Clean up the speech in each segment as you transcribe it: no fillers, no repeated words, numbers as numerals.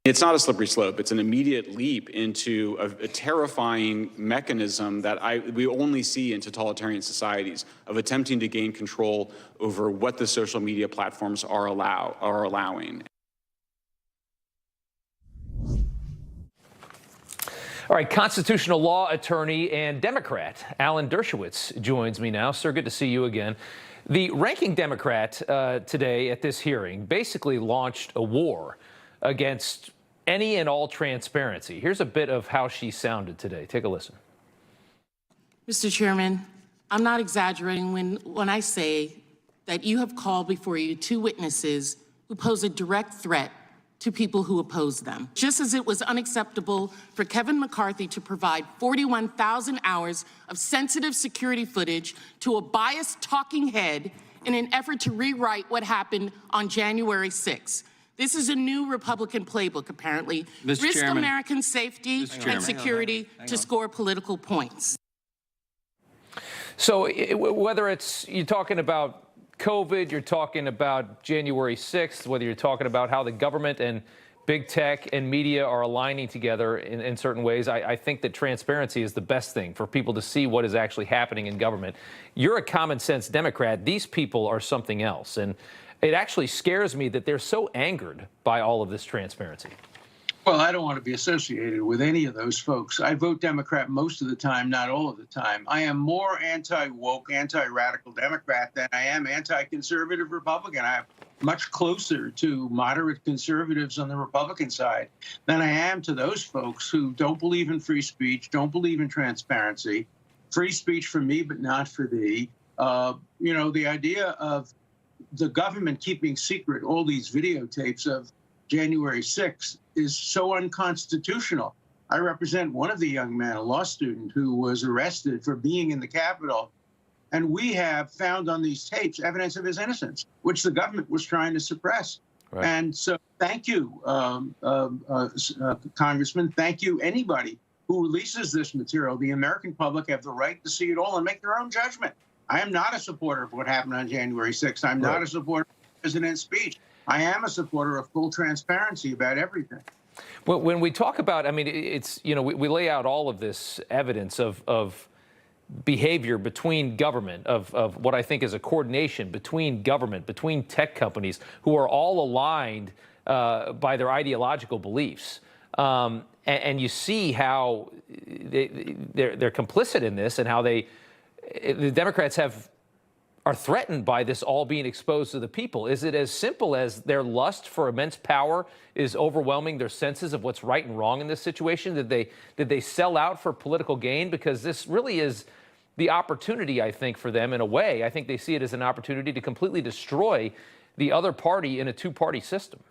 It's not a slippery slope. It's an immediate leap into a terrifying mechanism that we only see in totalitarian societies of attempting to gain control over what the social media platforms are allowing. All right, constitutional law attorney and Democrat Alan Dershowitz joins me now. Sir, good to see you again. The ranking Democrat today at this hearing basically launched a war against any and all transparency. Here's a bit of how she sounded today. Take a listen. Mr. Chairman, I'm not exaggerating when I say that you have called before you two witnesses who pose a direct threat to people who oppose them. Just as it was unacceptable for Kevin McCarthy to provide 41,000 hours of sensitive security footage to a biased talking head in an effort to rewrite what happened on January 6th. This is a new Republican playbook, apparently. Risk American safety and security to score political points. So whether you're talking about COVID, you're talking about January 6th, whether you're talking about how the government and big tech and media are aligning together in certain ways, I think that transparency is the best thing for people to see what is actually happening in government. You're a common sense Democrat. These people are something else. And it actually scares me that they're so angered by all of this transparency. Well, I don't want to be associated with any of those folks. I vote Democrat most of the time, not all of the time. I am more anti-woke, anti-radical Democrat than I am anti-conservative Republican. I'm much closer to moderate conservatives on the Republican side than I am to those folks who don't believe in free speech, don't believe in transparency. Free speech for me, but not for thee. You know, the idea of the government keeping secret all these videotapes of January 6th is so unconstitutional. I represent one of the young men, a law student, who was arrested for being in the Capitol. And we have found on these tapes evidence of his innocence, which the government was trying to suppress. Right. And so thank you, Congressman. Thank you, anybody who releases this material. The American public have the right to see it all and make their own judgment. I am not a supporter of what happened on January 6th. I'm not a supporter of the president's speech. I am a supporter of full transparency about everything. Well, when we talk about, I mean, it's, you know, we lay out all of this evidence of behavior between government, of what I think is a coordination between government, between tech companies who are all aligned by their ideological beliefs. And you see how they're complicit in this and how the Democrats are threatened by this all being exposed to the people. Is it as simple as their lust for immense power is overwhelming their senses of what's right and wrong in this situation? Did they sell out for political gain? Because this really is the opportunity, I think, for them in a way. I think they see it as an opportunity to completely destroy the other party in a two-party system.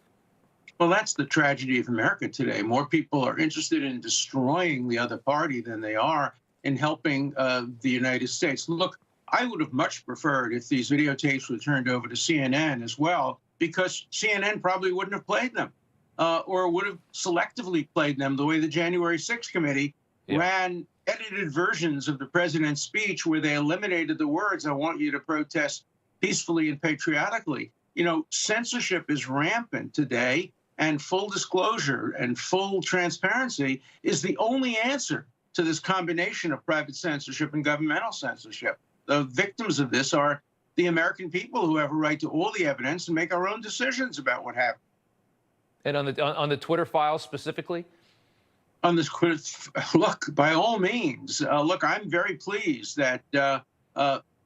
Well, that's the tragedy of America today. More people are interested in destroying the other party than they are in helping the United States. Look, I would have much preferred if these videotapes were turned over to CNN as well, because CNN probably wouldn't have played them or would have selectively played them the way the January 6th committee ran edited versions of the president's speech where they eliminated the words, "I want you to protest peacefully and patriotically." You know, censorship is rampant today, and full disclosure and full transparency is the only answer to this combination of private censorship and governmental censorship. The victims of this are the American people, who have a right to all the evidence and make our own decisions about what happened. And on the Twitter files specifically? On this, look, by all means, look, I'm very pleased that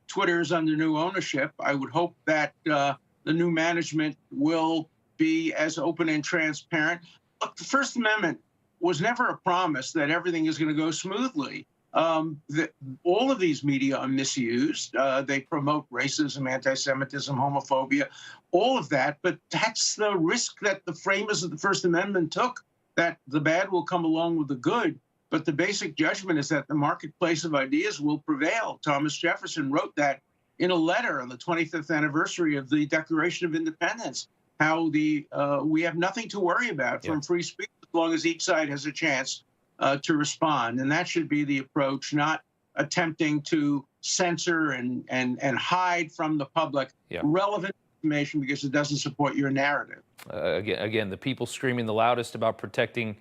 Twitter is under new ownership. I would hope that the new management will be as open and transparent. Look, the First Amendment was never a promise that everything is going to go smoothly. All of these media are misused. They promote racism, anti-Semitism, homophobia, all of that. But that's the risk that the framers of the First Amendment took, that the bad will come along with the good. But the basic judgment is that the marketplace of ideas will prevail. Thomas Jefferson wrote that in a letter on the 25th anniversary of the Declaration of Independence, how we have nothing to worry about from free speech as long as each side has a chance to respond. And that should be the approach, not attempting to censor and hide from the public relevant information because it doesn't support your narrative. Again, the people screaming the loudest about protecting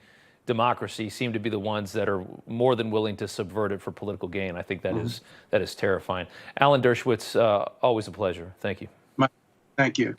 democracy seem to be the ones that are more than willing to subvert it for political gain. I think that is terrifying. Alan Dershowitz, always a pleasure. Thank you. Thank you.